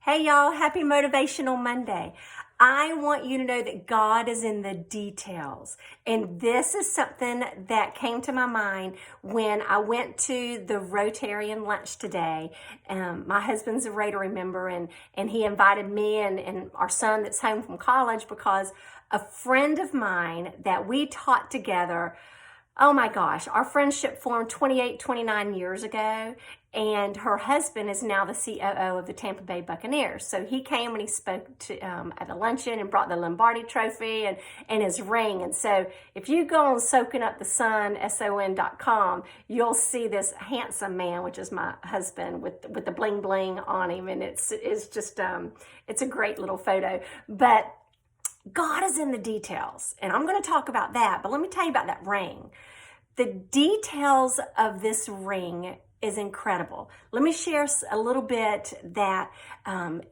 Hey y'all, happy Motivational Monday. I want you to know that God is in the details. And this is something that came to my mind when I went to the Rotarian lunch today. My husband's a Rotary member, and he invited me and our son that's home from college because a friend of mine that we taught together. Oh my gosh, our friendship formed 28, 29 years ago, and her husband is now the COO of the Tampa Bay Buccaneers. So he came and he spoke to, at a luncheon and brought the Lombardi trophy and his ring. And so if you go on SON.com, you'll see this handsome man, which is my husband, with the bling bling on him. And it's just, it's a great little photo. But God is in the details, and I'm going to talk about that, but let me tell you about that ring. The details of this ring is incredible. Let me share a little bit that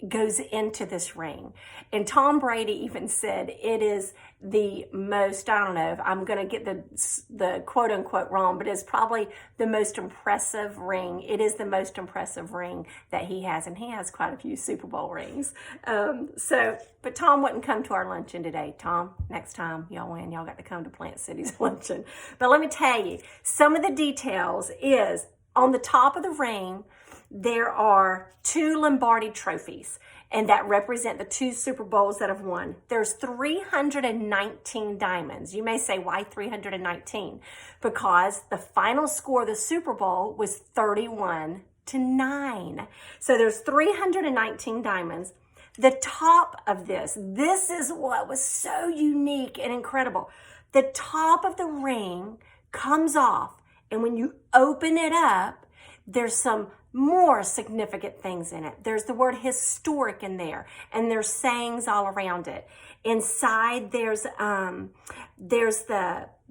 goes into this ring. And Tom Brady even said it is the most, I don't know, I'm going to get the quote unquote wrong, but it's probably the most impressive ring. It is the most impressive ring that he has, and he has quite a few Super Bowl rings. But Tom wouldn't come to our luncheon today. Tom, next time y'all win, y'all got to come to Plant City's luncheon. But let me tell you, some of the details is on the top of the ring, there are 2 Lombardi trophies, and that represent the 2 Super Bowls that have won. There's 319 diamonds. You may say, why 319? Because the final score of the Super Bowl was 31-9. So there's 319 diamonds. The top of this is what was so unique and incredible. The top of the ring comes off, and when you open it up, there's some more significant things in it. There's the word historic in there, and there's sayings all around it. Inside, there's the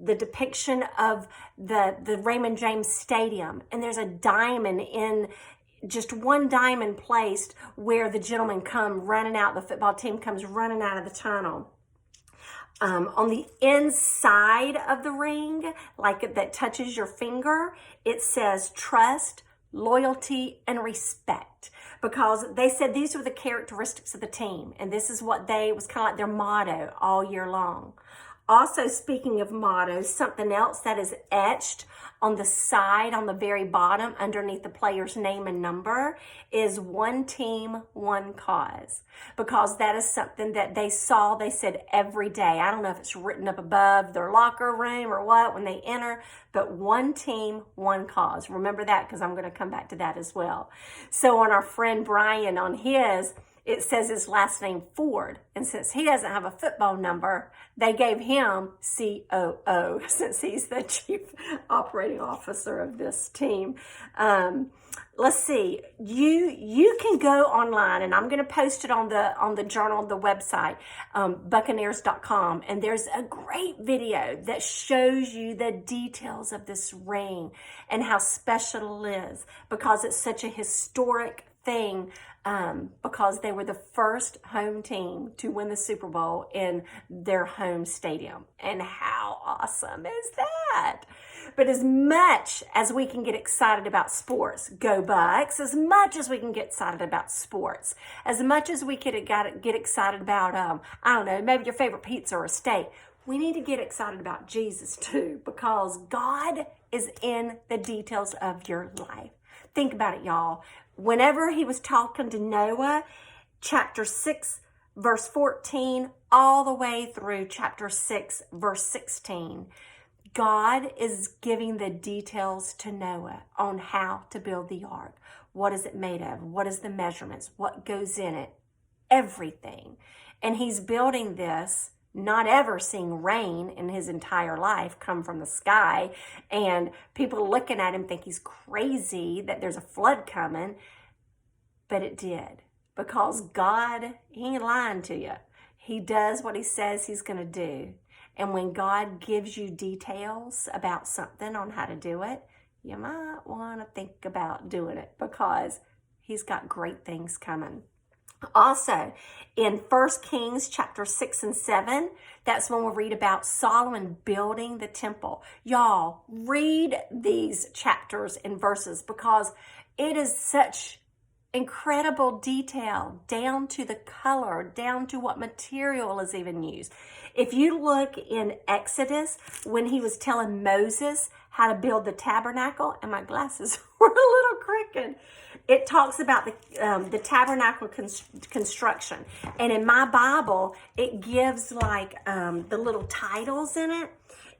depiction of the Raymond James Stadium, and there's a diamond in just one diamond placed where the gentlemen come running out, the football team comes running out of the tunnel. On the inside of the ring, like that touches your finger, it says trust, loyalty, and respect. Because they said these were the characteristics of the team. And this is what was kind of like their motto all year long. Also, speaking of mottos, something else that is etched on the side, on the very bottom, underneath the player's name and number, is one team, one cause. Because that is something that they said every day. I don't know if it's written up above their locker room or what when they enter, but one team, one cause. Remember that, because I'm going to come back to that as well. So on our friend Brian, on his, it says his last name Ford. And since he doesn't have a football number, they gave him COO, since he's the chief operating officer of this team. Let's see. You can go online, and I'm going to post it on the journal, the website, Buccaneers.com. And there's a great video that shows you the details of this ring and how special it is, because it's such a historic thing. Because they were the first home team to win the Super Bowl in their home stadium. And how awesome is that? But as much as we can get excited about sports, go Bucs, as much as we can get excited about sports, as much as we could get excited about, I don't know, maybe your favorite pizza or steak, we need to get excited about Jesus too, because God is in the details of your life. Think about it, y'all. Whenever he was talking to Noah, chapter 6, verse 14, all the way through chapter 6, verse 16, God is giving the details to Noah on how to build the ark. What is it made of? What is the measurements? What goes in it? Everything. And he's building this, not ever seeing rain in his entire life come from the sky, and people looking at him think he's crazy that there's a flood coming, but it did, because God, he ain't lying to you. He does what he says he's going to do, and when God gives you details about something on how to do it, you might want to think about doing it, because he's got great things coming. Also, in 1 Kings chapter 6 and 7, that's when we'll read about Solomon building the temple. Y'all, read these chapters and verses, because it is such incredible detail down to the color, down to what material is even used. If you look in Exodus, when he was telling Moses how to build the tabernacle, and my glasses were a little crooked, it talks about the tabernacle construction. And in my Bible, it gives like the little titles in it.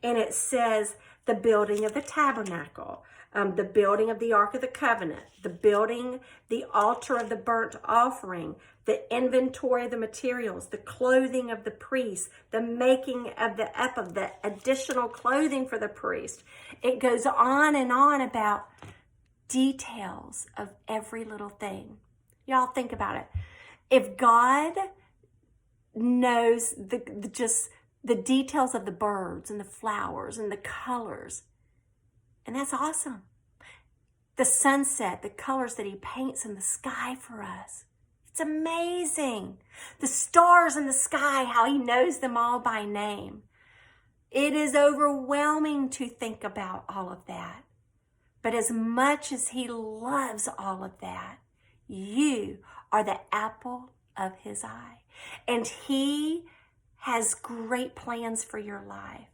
And it says the building of the tabernacle, the building of the Ark of the Covenant, the building, the altar of the burnt offering, the inventory of the materials, the clothing of the priest, the making of the ephod, the additional clothing for the priest. It goes on and on about details of every little thing. Y'all think about it. If God knows the details of the birds and the flowers and the colors, and that's awesome. The sunset, the colors that he paints in the sky for us. It's amazing. The stars in the sky, how he knows them all by name. It is overwhelming to think about all of that. But as much as he loves all of that, you are the apple of his eye. And he has great plans for your life.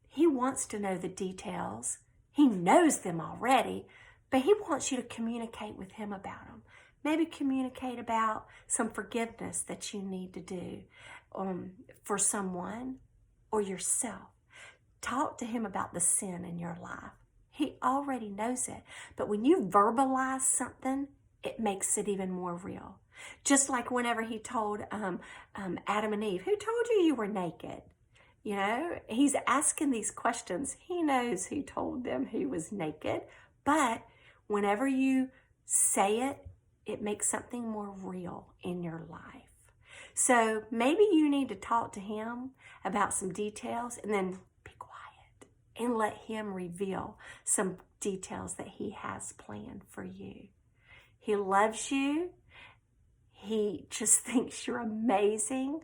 He wants to know the details. He knows them already, but he wants you to communicate with him about them. Maybe communicate about some forgiveness that you need to do for someone or yourself. Talk to him about the sin in your life. He already knows it, but when you verbalize something, it makes it even more real. Just like whenever he told Adam and Eve, who told you you were naked? You know, he's asking these questions. He knows who told them he was naked, but whenever you say it, it makes something more real in your life. So maybe you need to talk to him about some details and then be quiet and let him reveal some details that he has planned for you. He loves you. He just thinks you're amazing.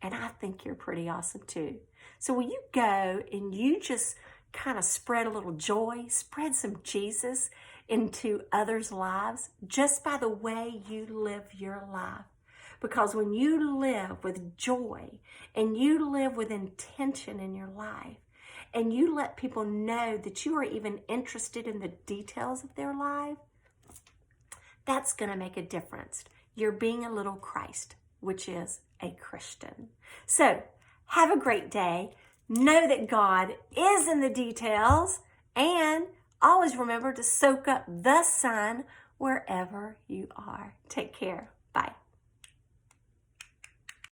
And I think you're pretty awesome too. So will you go and you just kind of spread a little joy, spread some Jesus into others' lives just by the way you live your life. Because when you live with joy and you live with intention in your life and you let people know that you are even interested in the details of their life, that's going to make a difference. You're being a little Christ, which is a Christian. So have a great day. Know that God is in the details, and always remember to soak up the sun wherever you are. Take care.